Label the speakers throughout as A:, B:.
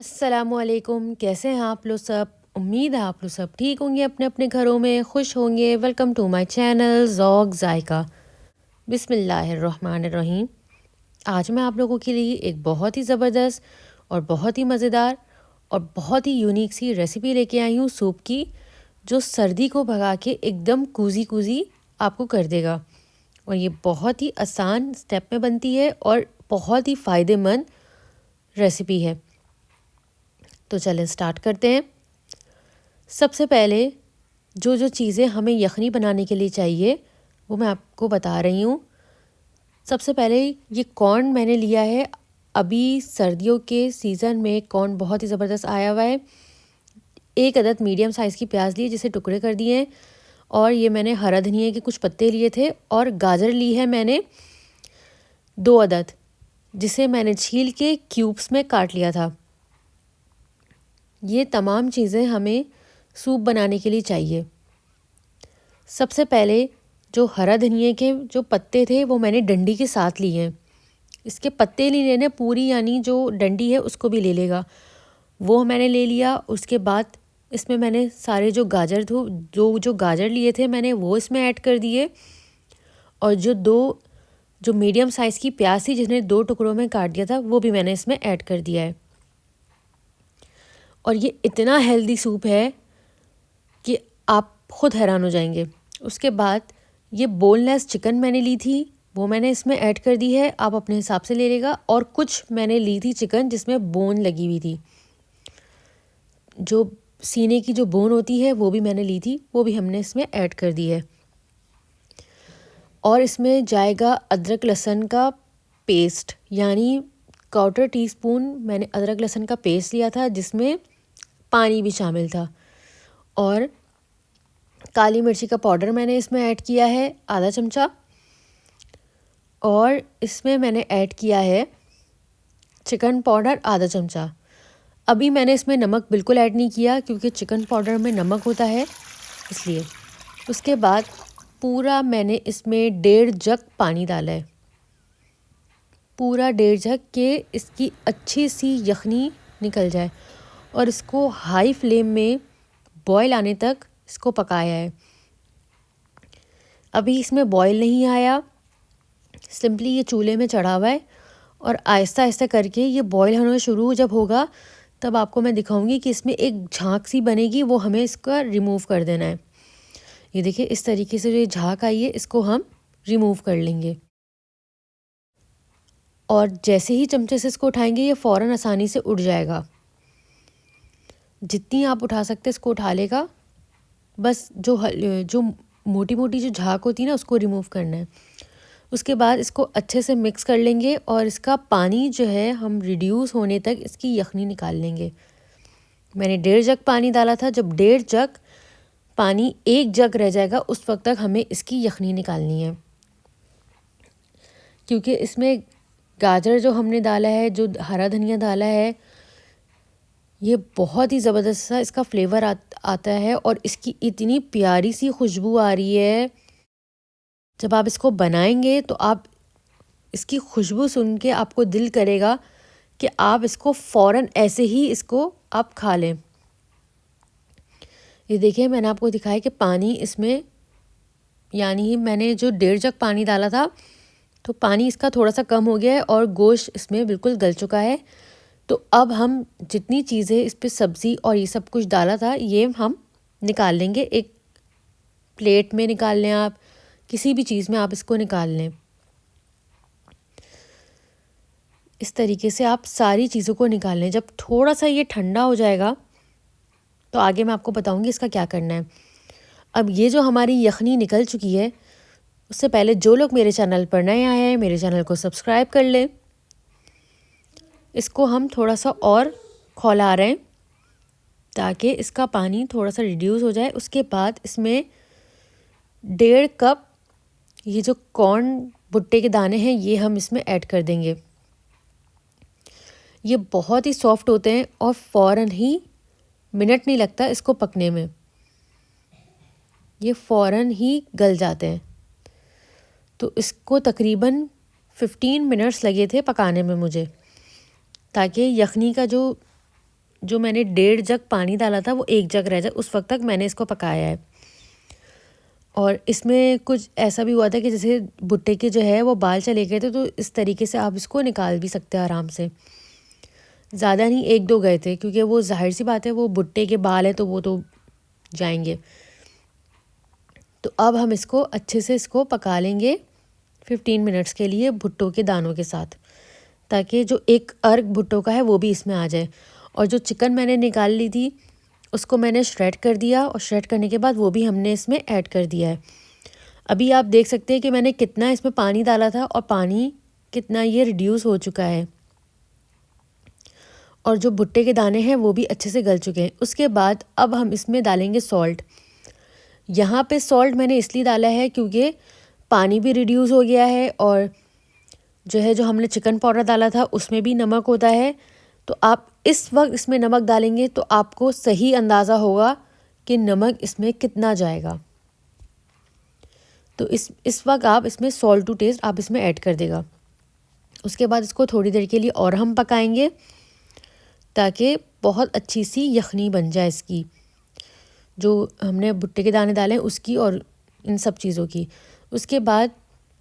A: अस्सलामुअलैकुम, कैसे हैं आप लोग सब? उम्मीद है आप लोग सब ठीक होंगे, अपने अपने घरों में खुश होंगे। Welcome to my channel Zauq Zaiqa. बिस्मिल्लाहिर्रहमानिर्रहीम। आज मैं आप लोगों के लिए एक बहुत ही ज़बरदस्त और बहुत ही मज़ेदार और बहुत ही यूनिक सी रेसिपी लेके आई हूँ सूप की, जो सर्दी को भगा के एकदम कूज़ी कूज़ी आपको कर देगा। और ये बहुत ही आसान स्टेप में बनती है और बहुत ही फ़ायदेमंद रेसिपी है। तो चलें स्टार्ट करते हैं। सबसे पहले जो जो चीज़ें हमें यखनी बनाने के लिए चाहिए वो मैं आपको बता रही हूँ। सबसे पहले ये कॉर्न मैंने लिया है। अभी सर्दियों के सीज़न में कॉर्न बहुत ही ज़बरदस्त आया हुआ है। एक अदद मीडियम साइज़ की प्याज ली जिसे टुकड़े कर दिए हैं, और ये मैंने हरा धनिया के कुछ पत्ते लिए थे, और गाजर ली है मैंने 2 अदद, जिसे मैंने छील के क्यूब्स में काट लिया था। ये तमाम चीज़ें हमें सूप बनाने के लिए चाहिए। सबसे पहले जो हरा धनिया के जो पत्ते थे वो मैंने डंडी के साथ लिए हैं। इसके पत्ते नहीं लेने, पूरी यानी जो डंडी है उसको भी ले लेगा, वो मैंने ले लिया। उसके बाद इसमें मैंने सारे जो गाजर थे, जो गाजर लिए थे मैंने, वो इसमें ऐड कर दिए। और जो मीडियम साइज़ की प्याज थी जिन्हें 2 टुकड़ों में काट दिया था, वो भी मैंने इसमें ऐड कर दिया है। और ये इतना हेल्दी सूप है कि आप खुद हैरान हो जाएंगे। उसके बाद ये बोनलेस चिकन मैंने ली थी, वो मैंने इसमें ऐड कर दी है। आप अपने हिसाब से ले लेगा। और कुछ मैंने ली थी चिकन जिसमें बोन लगी हुई थी, जो सीने की जो बोन होती है वो भी मैंने ली थी, वो भी हमने इसमें ऐड कर दी है। और इसमें जाएगा अदरक लहसुन का पेस्ट, यानी 1/4 टीस्पून मैंने अदरक लहसुन का पेस्ट लिया था, जिसमें पानी भी शामिल था। और काली मिर्ची का पाउडर मैंने इसमें ऐड किया है आधा चमचा। और इसमें मैंने ऐड किया है चिकन पाउडर आधा चमचा। अभी मैंने इसमें नमक बिल्कुल ऐड नहीं किया, क्योंकि चिकन पाउडर में नमक होता है, इसलिए। उसके बाद पूरा मैंने इसमें 1.5 जग पानी डाला है, पूरा 1.5 जग, के इसकी अच्छी सी यखनी निकल जाए। और इसको हाई फ्लेम में बॉयल आने तक इसको पकाया है। अभी इसमें बॉयल नहीं आया, सिंपली ये चूल्हे में चढ़ा हुआ है। और आहिस्ता आहिस्ता करके ये बॉयल होना शुरू जब होगा, तब आपको मैं दिखाऊंगी कि इसमें एक झाग सी बनेगी, वो हमें इसका रिमूव कर देना है। ये देखिए, इस तरीके से जो ये झाग आई है, इसको हम रिमूव कर लेंगे। और जैसे ही चमचे से इसको उठाएंगे, ये फ़ौरन आसानी से उठ जाएगा। जितनी आप उठा सकते हैं इसको उठा लेगा। बस जो मोटी मोटी जो झाग होती है ना, उसको रिमूव करना है। उसके बाद इसको अच्छे से मिक्स कर लेंगे, और इसका पानी जो है हम रिड्यूस होने तक इसकी यखनी निकाल लेंगे। मैंने 1.5 जग पानी डाला था। जब 1.5 जग पानी 1 जग रह जाएगा, उस वक्त तक हमें इसकी यखनी निकालनी है। क्योंकि इसमें गाजर जो हमने डाला है, जो हरा धनिया डाला है, ये बहुत ही ज़बरदस्त सा इसका फ्लेवर आता है। और इसकी इतनी प्यारी सी खुशबू आ रही है। जब आप इसको बनाएंगे तो आप इसकी खुशबू सुन के आपको दिल करेगा कि आप इसको फ़ौरन ऐसे ही इसको आप खा लें। ये देखिए, मैंने आपको दिखाया कि पानी इसमें, यानी मैंने जो 1.5 जग पानी डाला था, तो पानी इसका थोड़ा सा कम हो गया है और गोश्त इसमें बिल्कुल गल चुका है। तो अब हम जितनी चीज़ें इस पर सब्ज़ी और ये सब कुछ डाला था, ये हम निकाल लेंगे। एक प्लेट में निकाल लें, आप किसी भी चीज़ में आप इसको निकाल लें। इस तरीके से आप सारी चीज़ों को निकाल लें। जब थोड़ा सा ये ठंडा हो जाएगा, तो आगे मैं आपको बताऊंगी इसका क्या करना है। अब ये जो हमारी यखनी निकल चुकी है, उससे पहले जो लोग मेरे चैनल पर नए आए हैं, मेरे चैनल को सब्सक्राइब कर लें। इसको हम थोड़ा सा और खौला रहे हैं, ताकि इसका पानी थोड़ा सा रिड्यूस हो जाए। उसके बाद इसमें 1.5 कप ये जो कॉर्न भुट्टे के दाने हैं, ये हम इसमें ऐड कर देंगे। ये बहुत ही सॉफ्ट होते हैं और फ़ौरन ही, मिनट नहीं लगता इसको पकने में, ये फ़ौरन ही गल जाते हैं। तो इसको तकरीबन 15 मिनट्स लगे थे पकाने में मुझे, ताकि यखनी का जो जो मैंने 1.5 जग पानी डाला था वो 1 जग रह जाए उस वक्त तक मैंने इसको पकाया है। और इसमें कुछ ऐसा भी हुआ था कि जैसे भुट्टे के जो है वो बाल चले गए थे, तो इस तरीके से आप इसको निकाल भी सकते हैं आराम से। ज़्यादा नहीं, 1-2 गए थे, क्योंकि वो ज़ाहिर सी बात है वो भुट्टे के बाल है तो वो तो जाएंगे। तो अब हम इसको अच्छे से इसको पका लेंगे 15 मिनट्स के लिए भुट्टों के दानों के साथ, ताकि जो एक अर्क भुट्टों का है वो भी इसमें आ जाए। और जो चिकन मैंने निकाल ली थी उसको मैंने श्रेड कर दिया, और श्रेड करने के बाद वो भी हमने इसमें ऐड कर दिया है। अभी आप देख सकते हैं कि मैंने कितना इसमें पानी डाला था और पानी कितना ये रिड्यूस हो चुका है, और जो भुट्टे के दाने हैं वो भी अच्छे से गल चुके हैं। उसके बाद अब हम इसमें डालेंगे सॉल्ट। यहाँ पे सॉल्ट मैंने इसलिए डाला है क्योंकि पानी भी रिड्यूस हो गया है, और जो हमने चिकन पाउडर डाला था उसमें भी नमक होता है। तो आप इस वक्त इसमें नमक डालेंगे तो आपको सही अंदाज़ा होगा कि नमक इसमें कितना जाएगा। तो इस वक्त आप इसमें सॉल्ट टू टेस्ट आप इसमें ऐड कर देगा। उसके बाद इसको थोड़ी देर के लिए और हम पकाएंगे ताकि बहुत अच्छी सी यखनी बन जाए इसकी, जो हमने भुट्टे के दाने डाले उसकी और इन सब चीज़ों की। उसके बाद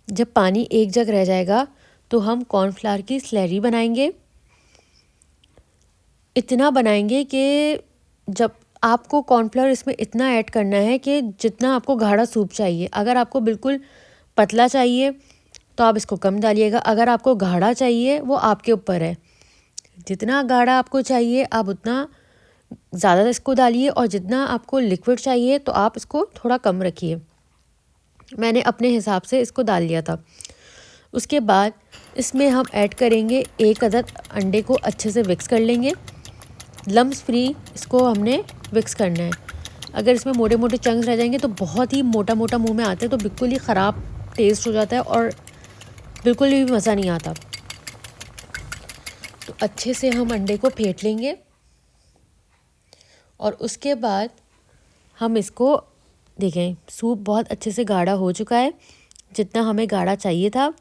A: जब पानी 1 जग रह जाएगा तो हम कॉर्नफ्लावर की स्लैरी बनाएंगे। इतना बनाएंगे कि जब आपको कॉर्नफ्लावर इसमें इतना ऐड करना है कि जितना आपको गाढ़ा सूप चाहिए। अगर आपको बिल्कुल पतला चाहिए तो आप इसको कम डालिएगा, अगर आपको गाढ़ा चाहिए वो आपके ऊपर है। जितना गाढ़ा आपको चाहिए आप उतना ज़्यादा इसको डालिए, और जितना आपको लिक्विड चाहिए तो आप इसको थोड़ा कम रखिए। मैंने अपने हिसाब से इसको डाल लिया था। उसके बाद इसमें हम ऐड करेंगे 1 अदद अंडे को अच्छे से मिक्स कर लेंगे। लम्स फ्री इसको हमने मिक्स करना है। अगर इसमें मोटे मोटे चंक्स रह जाएंगे तो बहुत ही मोटा मोटा मुंह में आते हैं, तो बिल्कुल ही ख़राब टेस्ट हो जाता है और बिल्कुल भी मज़ा नहीं आता। तो अच्छे से हम अंडे को फेंट लेंगे, और उसके बाद हम इसको देखें सूप बहुत अच्छे से गाढ़ा हो चुका है। जितना हमें गाढ़ा चाहिए था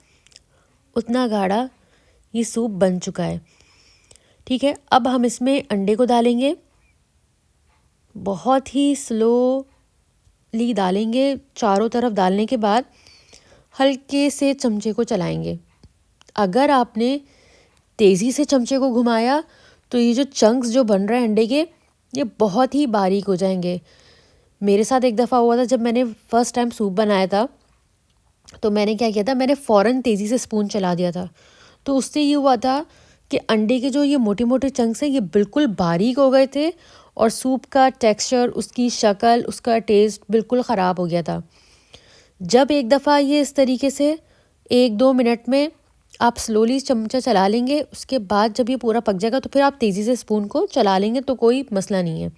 A: उतना गाढ़ा ये सूप बन चुका है। ठीक है, अब हम इसमें अंडे को डालेंगे, बहुत ही स्लोली डालेंगे। चारों तरफ डालने के बाद हल्के से चमचे को चलाएंगे। अगर आपने तेज़ी से चमचे को घुमाया तो ये जो चंक्स जो बन रहे हैं अंडे के ये बहुत ही बारीक हो जाएंगे। मेरे साथ एक दफ़ा हुआ था जब मैंने फ़र्स्ट टाइम सूप बनाया था, तो मैंने क्या किया था, मैंने फ़ौरन तेज़ी से स्पून चला दिया था। तो उससे ये हुआ था कि अंडे के जो ये मोटे मोटे चंक्स हैं ये बिल्कुल बारीक हो गए थे, और सूप का टेक्सचर, उसकी शक्ल, उसका टेस्ट बिल्कुल ख़राब हो गया था। जब एक दफ़ा ये इस तरीके से 1-2 मिनट में आप स्लोली चमचा चला लेंगे, उसके बाद जब ये पूरा पक जाएगा तो फिर आप तेज़ी से स्पून को चला लेंगे तो कोई मसला नहीं है।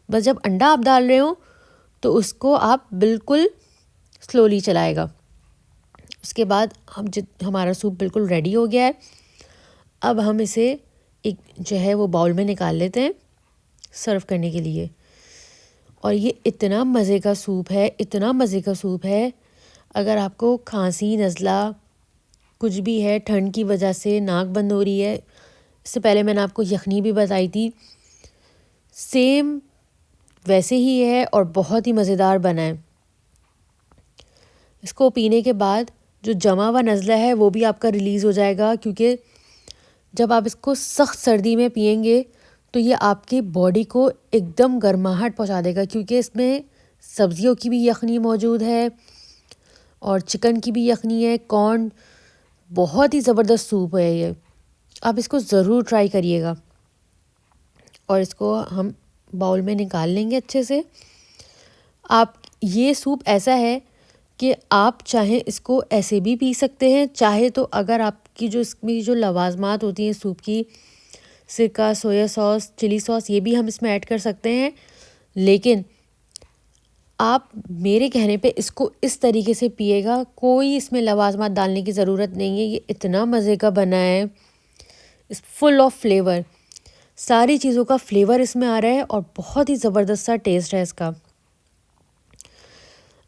A: बस जब अंडा आप डाल रहे हो तो उसको आप बिल्कुल स्लोली चलाएगा। उसके बाद हमारा सूप बिल्कुल रेडी हो गया है। अब हम इसे एक जो है वो बाउल में निकाल लेते हैं सर्व करने के लिए। और ये इतना मज़े का सूप है, इतना मज़े का सूप है। अगर आपको खांसी, नज़ला कुछ भी है, ठंड की वजह से नाक बंद हो रही है, इससे पहले मैंने आपको यखनी भी बताई थी, सेम वैसे ही है और बहुत ही मज़ेदार बना है। इसको पीने के बाद जो जमा हुआ नज़ला है वो भी आपका रिलीज़ हो जाएगा, क्योंकि जब आप इसको सख्त सर्दी में पिएंगे तो ये आपकी बॉडी को एकदम गर्माहट पहुंचा देगा, क्योंकि इसमें सब्जियों की भी यखनी मौजूद है और चिकन की भी यखनी है, कॉर्न। बहुत ही ज़बरदस्त सूप है ये, आप इसको ज़रूर ट्राई करिएगा। और इसको हम बाउल में निकाल लेंगे अच्छे से। आप ये सूप ऐसा है कि आप चाहे इसको ऐसे भी पी सकते हैं, चाहे तो अगर आपकी जो इसमें जो लवाजमात होती हैं सूप की, सिरका, सोया सॉस, चिली सॉस, ये भी हम इसमें ऐड कर सकते हैं। लेकिन आप मेरे कहने पे इसको इस तरीके से पिएगा, कोई इसमें लवाजमात डालने की ज़रूरत नहीं है। ये इतना मज़े का बना है, इस फुल ऑफ फ्लेवर, सारी चीज़ों का फ्लेवर इसमें आ रहा है और बहुत ही ज़बरदस्त सा टेस्ट है इसका।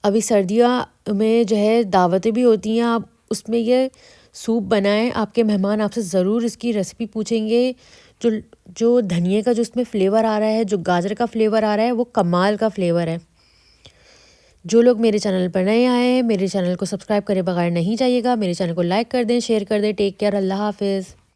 A: अभी सर्दियों में जो है दावतें भी होती हैं, आप उसमें ये सूप बनाएं, आपके मेहमान आपसे ज़रूर इसकी रेसिपी पूछेंगे। जो जो धनिए का जो इसमें फ्लेवर आ रहा है, जो गाजर का फ्लेवर आ रहा है, वो कमाल का फ्लेवर है। जो लोग मेरे चैनल पर नए आए हैं, मेरे चैनल को सब्सक्राइब करे बगैर नहीं जाइएगा। मेरे चैनल को लाइक कर दें, शेयर कर दें। टेक केयर, अल्लाह हाफिज़।